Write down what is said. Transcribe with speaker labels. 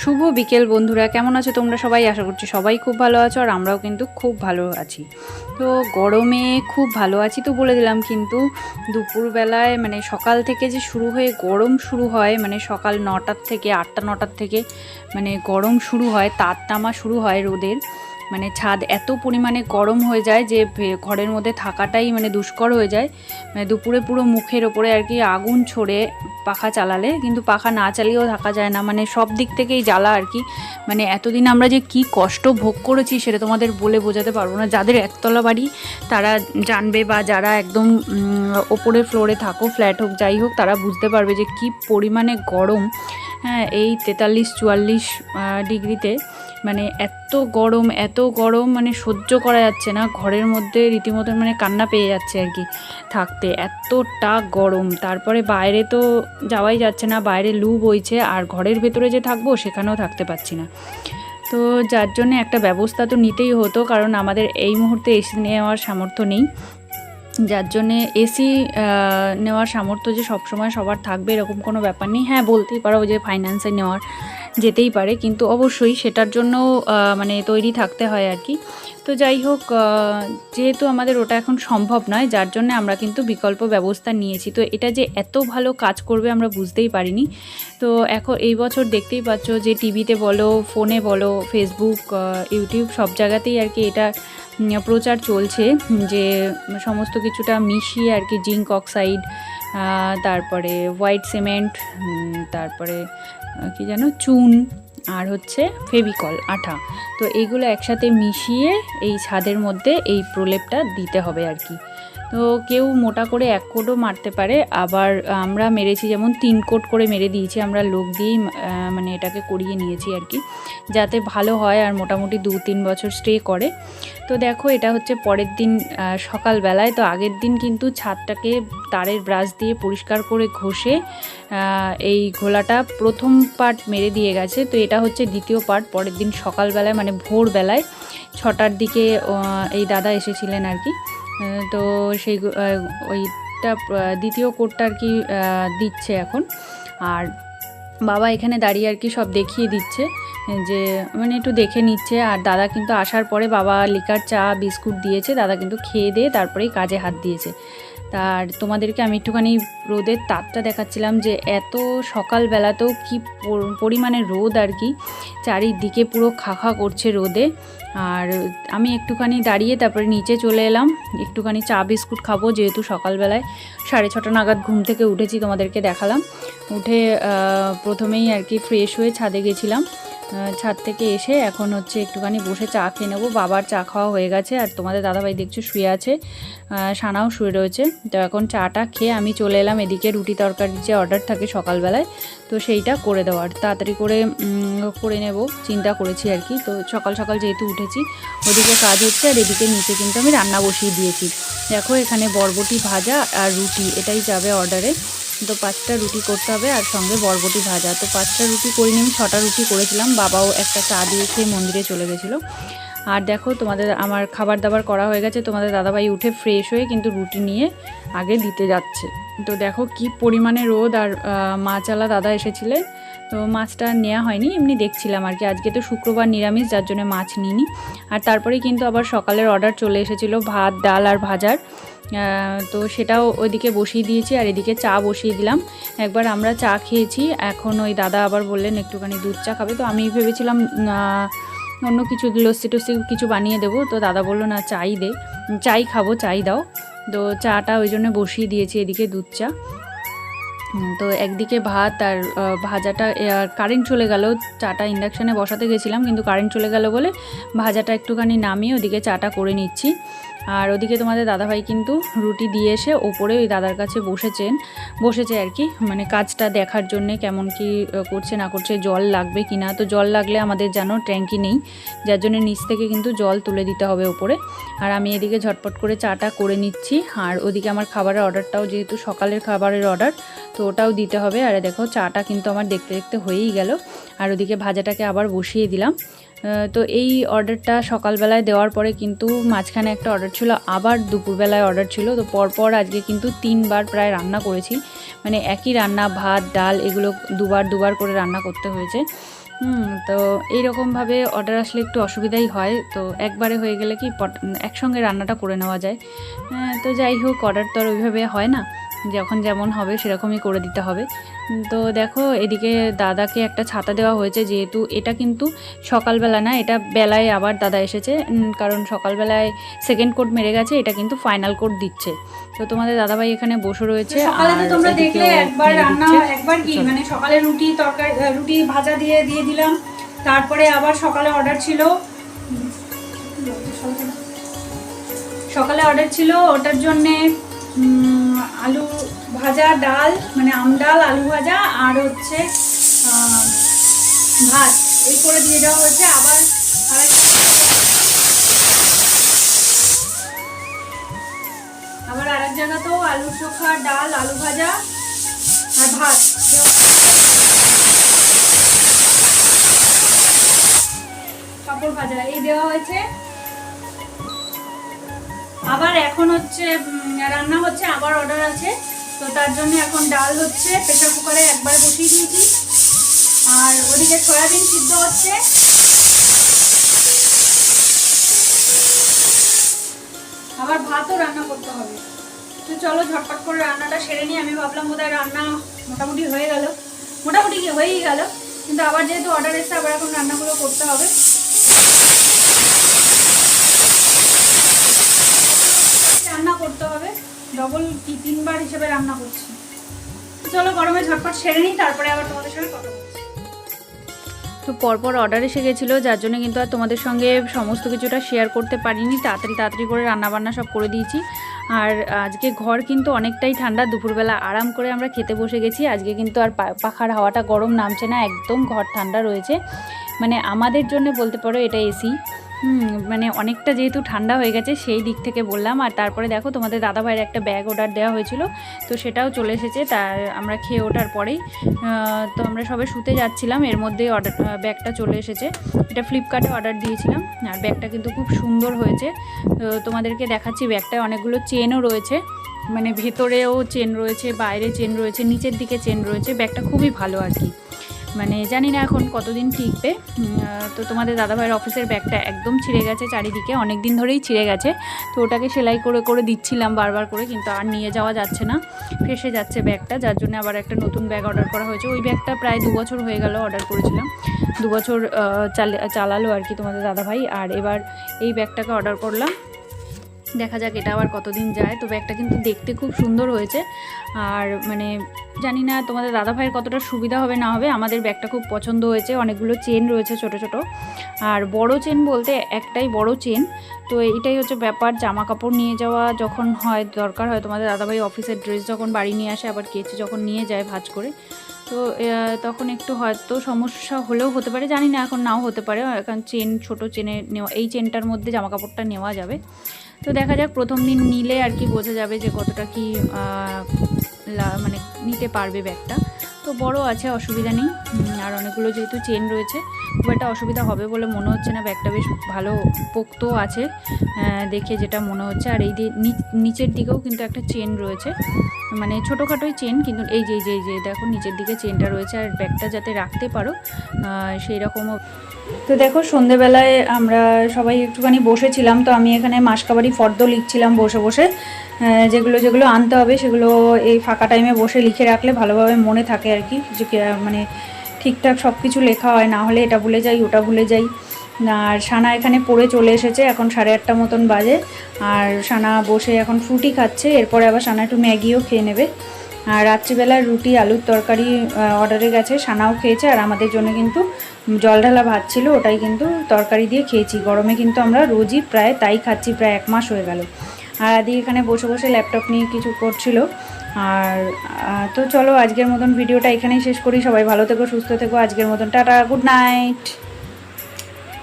Speaker 1: শুভ বিকেল বন্ধুরা, কেমন আছো তোমরা সবাই? আশা করছি সবাই খুব ভালো আছো, আর আমরাও কিন্তু খুব ভালো আছি। তো গরমে খুব ভালো আছি তো বলে দিলাম, কিন্তু দুপুরবেলায় মানে সকাল থেকে যে শুরু হয়ে গরম শুরু হয়, মানে সকাল 9টার থেকে 8টা 9টার থেকে মানে গরম শুরু হয়, তাপ নামা শুরু হয় রোদের। মানে ছাদ এত পরিমাণে গরম হয়ে যায় যে ঘরের মধ্যে থাকাটাই মানে দুষ্কর হয়ে যায়। মানে দুপুরে পুরো মুখের ওপরে আর কি আগুন ছড়ে পাখা চালালে, কিন্তু পাখা না চালিয়েও থাকা যায় না, মানে সব দিক থেকেই জ্বালা আর কি। মানে এতদিন আমরা যে কি কষ্ট ভোগ করেছি সেটা তোমাদের বলে বোঝাতে পারবো না। যাদের একতলা বাড়ি তারা জানবে, বা যারা একদম ওপরের ফ্লোরে থাকো, ফ্ল্যাট হোক যাই হোক, তারা বুঝতে পারবে যে কি পরিমাণে গরম। হ্যাঁ, এই 43-44 ডিগ্রিতে মানে এত গরম মানে সহ্য করা যাচ্ছে না। ঘরের মধ্যে রীতিমতো মানে কান্না পেয়ে যাচ্ছে আর কি থাকতে, এতটা গরম। তারপরে বাইরে তো যাওয়াই যাচ্ছে না, বাইরে লু বইছে, আর ঘরের ভেতরে যে থাকবো সেখানেও থাকতে পারছি না। তো যার জন্য একটা ব্যবস্থা তো নিতেই হতো, কারণ আমাদের এই মুহূর্তে এসি নেওয়ার সামর্থ্য নেই। যার জন্যে এসি নেওয়ার সামর্থ্য যে সবসময় সবার থাকবে এরকম কোনো ব্যাপার নেই। হ্যাঁ, বলতেই পারো যে ফাইন্যান্সে নেওয়ার যেতেই পারে, কিন্তু অবশ্যই সেটার জন্য মানে তৈরি থাকতে হয় আর কি। তো যাই হোক, যেহেতু আমাদের ওটা এখন সম্ভব নয়, যার জন্য আমরা কিন্তু বিকল্প ব্যবস্থা নিয়েছি। তো এটা যে এত ভালো কাজ করবে আমরা বুঝতেই পারিনি। তো এখন এই বছর দেখতেই পাচ্ছ যে টিভিতে বলো, ফোনে বলো, ফেসবুক, ইউটিউব সব জায়গাতেই আর কি এটা প্রচার চলছে যে সমস্ত কিছুটা মিশিয়ে আর কি জিঙ্ক অক্সাইড, তারপরে হোয়াইট সিমেন্ট, তারপরে কি যেন চুন, আর হচ্ছে ফেভিকল আঠা, তো এইগুলো একসাথে মিশিয়ে এই ছাদের মধ্যে এই প্রলেপটা দিতে হবে আর কি। তো কেউ মোটা করে 1 কোটও মারতে পারে, আবার আমরা মেরেছি যেমন 3 কোট করে মেরে দিয়েছি। আমরা লোক দিয়েই মানে এটাকে করিয়ে নিয়েছি আর কি, যাতে ভালো হয় আর মোটামুটি 2-3 বছর স্টে করে। তো দেখো, এটা হচ্ছে পরের দিন সকালবেলায়। তো আগের দিন কিন্তু ছাদটাকে তারের ব্রাশ দিয়ে পরিষ্কার করে ঘষে এই ঘোলাটা প্রথম পার্ট মেরে দিয়ে গেছে। তো এটা হচ্ছে দ্বিতীয় পার্ট। পরের দিন সকালবেলায় মানে ভোরবেলায় 6টার দিকে এই দাদা এসেছিলেন আর কি। তো সেই ওইটা দ্বিতীয় কোটটা আর কি দিচ্ছে এখন। আর বাবা এখানে দাঁড়িয়ে আর কি সব দেখিয়ে দিচ্ছে, যে মানে একটু দেখে নিচ্ছে। আর দাদা কিন্তু আসার পরে বাবা লিকার চা বিস্কুট দিয়েছে, দাদা কিন্তু খেয়ে দিয়ে তারপরেই কাজে হাত দিয়েছে। আর তোমাদেরকে আমি একটুখানি রোদের তাপটা দেখাচ্ছিলাম, যে এত সকালবেলাতেও কি পরিমাণে রোদ আর কি, চারিদিকে পুরো খাখা করছে রোদে। আর আমি একটুখানি দাঁড়িয়ে তারপরে নিচে চলে এলাম, একটুখানি চা বিস্কুট খাবো, যেহেতু সকালবেলায় 6:30 নাগাদ ঘুম থেকে উঠেছি, তোমাদেরকে দেখালাম। উঠে প্রথমেই আর কি ফ্রেশ হয়ে ছাদে গেছিলাম। ছাদ থেকে এসে এখন হচ্ছে একটুখানি বসে চা খেয়ে নেবো। বাবার চা খাওয়া হয়ে গেছে, আর তোমাদের দাদাভাই দেখছো শুয়ে আছে, সানাও শুয়ে রয়েছে। তো এখন চাটা খেয়ে আমি চলে এলাম এদিকে রুটি তরকারির যে অর্ডার থাকে সকালবেলায়, তো সেইটা করে দেওয়ার তাড়াতাড়ি করে নেব চিন্তা করেছি আর কি। তো সকাল সকাল যেহেতু উঠেছি, ওদিকে কাজ হচ্ছে, আর এদিকে নিচে কিন্তু আমি রান্না বসিয়ে দিয়েছি। দেখো, এখানে বরবটি ভাজা আর রুটি এটাই যাবে অর্ডারে। তো 5টা রুটি করতে হবে, আর সঙ্গে বরবটি ভাজা। তো 5টা রুটি করিনি, আমি 6টা রুটি করেছিলাম। বাবাও একটা চা দিয়ে খেয়ে মন্দিরে চলে গেছিলো। আর দেখো, আমার খাবার দাবার করা হয়ে গেছে। তোমাদের দাদাভাই উঠে ফ্রেশ হয়ে কিন্তু রুটি নিয়ে আগে দিতে যাচ্ছে। তো দেখো কি পরিমাণে রোদ। আর মাছওয়ালা দাদা এসেছিলেন, তো মাছটা নেওয়া হয়নি, এমনি দেখছিলাম আর কি। আজকে তো শুক্রবার নিরামিষ, যার জন্য মাছ নিইনি। আর তারপরেই কিন্তু আবার সকালের অর্ডার চলে এসেছিলো, ভাত ডাল আর ভাজার। তো সেটাও ওইদিকে বসিয়ে দিয়েছি, আর এদিকে চা বসিয়ে দিলাম। একবার আমরা চা খেয়েছি, এখন ওই দাদা আবার বললেন একটুখানি দুধ চা খাবে। তো আমি ভেবেছিলাম অন্য কিছু লস্যি টস্যি কিছু বানিয়ে দেবো, তো দাদা বললো না, চাই খাবো, চাই দাও। তো চাটা ওই জন্য বসিয়ে দিয়েছি এদিকে দুধ চা। তো একদিকে ভাত আর ভাজাটা, কারেন্ট চলে গেল, চাটা ইন্ডাকশানে বসাতে গেছিলাম, কিন্তু কারেন্ট চলে গেল বলে ভাজাটা একটুখানি নামিয়ে ওদিকে চাটা করে নিচ্ছি। আর ওদিকে তোমাদের দাদাভাই কিন্তু রুটি দিয়ে এসে ওপরে ওই দাদার কাছে বসেছে আর কি, মানে কাজটা দেখার জন্যে কেমন কি করছে না করছে, জল লাগবে কি না। তো জল লাগলে আমাদের যেন ট্যাঙ্কি নেই, যার জন্য নিচ থেকে কিন্তু জল তুলে দিতে হবে ওপরে। আর আমি এদিকে ঝটপট করে চাটা করে নিচ্ছি। আর ওদিকে আমার খাবারের অর্ডারটাও, যেহেতু সকালের খাবারের অর্ডার, তো ওটাও দিতে হবে। আর দেখো, চাটা কিন্তু আমার দেখতে দেখতে হয়েই গেল। আর ওদিকে ভাজাটাকে আবার বসিয়ে দিলাম। তো এই অর্ডারটা সকালবেলায় দেওয়ার পরে কিন্তু মাঝখানে একটা অর্ডার ছিল, আবার দুপুরবেলায় অর্ডার ছিল। তো পরপর আজকে কিন্তু 3বার প্রায় রান্না করেছি, মানে একই রান্না, ভাত ডাল এগুলো দুবার করে রান্না করতে হয়েছে। তো এইরকমভাবে অর্ডার আসলে একটু অসুবিধাই হয়, তো একবারে হয়ে গেলে কি একসঙ্গে রান্নাটা করে নেওয়া যায়। তো যাই হোক, অর্ডার তো আর ওইভাবে হয় না, যখন যেমন হবে সেরকমই করে দিতে হবে। তো দেখো এদিকে দাদাকে একটা ছাতা দেওয়া হয়েছে, যেহেতু এটা কিন্তু সকালবেলা না, এটা বেলায় আবার দাদা এসেছে, কারণ সকালবেলায় সেকেন্ড কোট মেরে গেছে, এটা কিন্তু ফাইনাল কোট দিচ্ছে। তো তোমাদের দাদাভাই এখানে বসে রয়েছে।
Speaker 2: সকালে তো তোমরা দেখলে একবার রান্না, একবার কি মানে সকালে রুটি তরকারি, রুটি ভাজা দিয়ে দিলাম। তারপরে আবার সকালে অর্ডার ছিল, ওটার জন্যে আলু ভাজা, ডাল মানে আম ডাল, আলু ভাজা আর হচ্ছে ভাত, এই করে দিয়ে দেওয়া হয়েছে। আবার আরেক জায়গাতেও আলু চোখা, ডাল, আলু ভাজা আর ভাত, পাঁপড় ভাজা এই দেওয়া হয়েছে। আবার এখন হচ্ছে রান্না হচ্ছে, আবার অর্ডার আছে, তো তার জন্য এখন ডাল হচ্ছে, প্রেসার কুকারে একবার বসিয়ে দিয়েছি। আর ওদিকে সয়াবিন সিদ্ধ হচ্ছে। আবার ভাতও রান্না করতে হবে। তো চলো ঝটপট করে রান্নাটা সেরে নিই। আমি ভাবলাম বোধহয় রান্না মোটামুটি হয়ে গেল, মোটামুটি কি হয়েই গেল, কিন্তু আবার যেহেতু অর্ডার এসে আবার এখন রান্নাগুলো করতে হবে। রান্না করতে হবে ডবল, কি 3 বার হিসেবে রান্না করছি। চলো গরমে ঝটপট সেরে নিই, তারপরে আবার তোমাদের সঙ্গে কথা বলছি।
Speaker 1: তো পরপর অর্ডার এসে গেছিলো, যার জন্য কিন্তু আর তোমাদের সঙ্গে সমস্ত কিছুটা শেয়ার করতে পারিনি। তাড়াতাড়ি করে রান্নাবান্না সব করে দিয়েছি। আর আজকে ঘর কিন্তু অনেকটাই ঠান্ডা, দুপুরবেলা আরাম করে আমরা খেতে বসে গেছি। আজকে কিন্তু আর পাখার হাওয়াটা গরম নামছে না, একদম ঘর ঠান্ডা রয়েছে। মানে আমাদের জন্য বলতে পারো এটা এসি। মানে অনেকটা যেহেতু ঠান্ডা হয়ে গেছে সেই দিক থেকে বললাম। আর তারপরে দেখো তোমাদের দাদাভাইয়ের একটা ব্যাগ অর্ডার দেওয়া হয়েছিল, তো সেটাও চলে এসেছে। তার আমরা খেয়ে ওঠার পরেই তো আমরা সবে শুতে যাচ্ছিলাম, এর মধ্যেই ব্যাগটা চলে এসেছে। এটা ফ্লিপকার্টে অর্ডার দিয়েছিলাম, আর ব্যাগটা কিন্তু খুব সুন্দর হয়েছে। তো তোমাদেরকে দেখাচ্ছি, ব্যাগটায় অনেকগুলো চেনও রয়েছে, মানে ভেতরেও চেন রয়েছে, বাইরে চেন রয়েছে, নিচের দিকে চেন রয়েছে। ব্যাগটা খুবই ভালো আর কি, মানে জানি না এখন কতদিন টিকবে। তো তোমাদের দাদাভাইয়ের অফিসের ব্যাগটা একদম ছিঁড়ে গেছে চারিদিকে, অনেক দিন ধরেই ছিঁড়ে গেছে। তো ওটাকে সেলাই করে দিচ্ছিলাম বারবার করে, কিন্তু আর নিয়ে যাওয়া যাচ্ছে না, ফেসে যাচ্ছে ব্যাগটা, যার জন্য আবার একটা নতুন ব্যাগ অর্ডার করা হয়েছে। ওই ব্যাগটা প্রায় 2 বছর হয়ে গেল অর্ডার করেছিলাম, 2 বছর চালালো আর কি তোমাদের দাদাভাই। আর এবার এই ব্যাগটাকে অর্ডার করলাম, দেখা যাক এটা আবার কতদিন যায়। তো ব্যাগটা কিন্তু দেখতে খুব সুন্দর হয়েছে। আর মানে জানি না তোমাদের দাদাভাইয়ের কতটা সুবিধা হবে না হবে, আমাদের ব্যাগটা খুব পছন্দ হয়েছে। অনেকগুলো চেন রয়েছে ছোট ছোট, আর বড় চেন বলতে একটাই বড় চেন। তো এটাই হচ্ছে ব্যাপার, জামা কাপড় নিয়ে যাওয়া যখন হয়, দরকার হয়, তোমাদের দাদাভাই অফিসের ড্রেস যখন বাড়ি নিয়ে আসে, আবার কেচে যখন নিয়ে যায় ভাঁজ করে, তো তখন একটু হয়তো সমস্যা হলেও হতে পারে, জানি না, এখন নাও হতে পারে, কারণ চেন ছোট চেনে নেওয়া, এই চেনটার মধ্যে জামা কাপড়টা নেওয়া যাবে। তো দেখা যাক, প্রথম দিন নিলে আর কি বোঝা যাবে যে কতটা কি মানে নিতে পারবে ব্যাগটা। তো বড় আছে, অসুবিধা নেই। আর অনেকগুলো যেহেতু চেন রয়েছে, খুব একটা অসুবিধা হবে বলে মনে হচ্ছে না। ব্যাগটা বেশ ভালো পোক্তও আছে দেখে যেটা মনে হচ্ছে। আর এই নিচের দিকেও কিন্তু একটা চেন রয়েছে, মানে ছোটোখাটোই চেন, কিন্তু এই যে দেখো নিচের দিকে চেনটা রয়েছে। আর ব্যাগটা যাতে রাখতে পারো সেই রকমও। তো দেখো সন্ধেবেলায় আমরা সবাই একটুখানি বসেছিলাম, তো আমি এখানে মাসকাবারি ফর্দ লিখছিলাম বসে বসে। যেগুলো আনতে হবে সেগুলো এই ফাঁকা টাইমে বসে লিখে রাখলে ভালোভাবে মনে থাকে আর কি, যে মানে ঠিকঠাক সব কিছু লেখা হয়, না হলে এটা ভুলে যাই ওটা ভুলে যাই। আর সানা এখানে পড়ে চলে এসেছে, এখন 8:30 মতন বাজে। আর সানা বসে এখন ফ্রুটি খাচ্ছে, এরপরে আবার সানা একটু ম্যাগিও খেয়ে নেবে। আর রাত্রিবেলার রুটি আলুর তরকারি অর্ডারে গেছে, সানাও খেয়েছে। আর আমাদের জন্য কিন্তু জল ঢালা ভাত ছিল, ওটাই কিন্তু তরকারি দিয়ে খেয়েছি। গরমে কিন্তু আমরা রোজই প্রায় তাই খাচ্ছি, প্রায় 1 মাস হয়ে গেল। আর আদি এখানে বসে বসে ল্যাপটপ নিয়ে কিছু করছিল। আর তো চলো আজকের মতন ভিডিওটা এখানেই শেষ করি। সবাই ভালো থেকো, সুস্থ থেকো। আজকের মতন টাটা, গুড নাইট।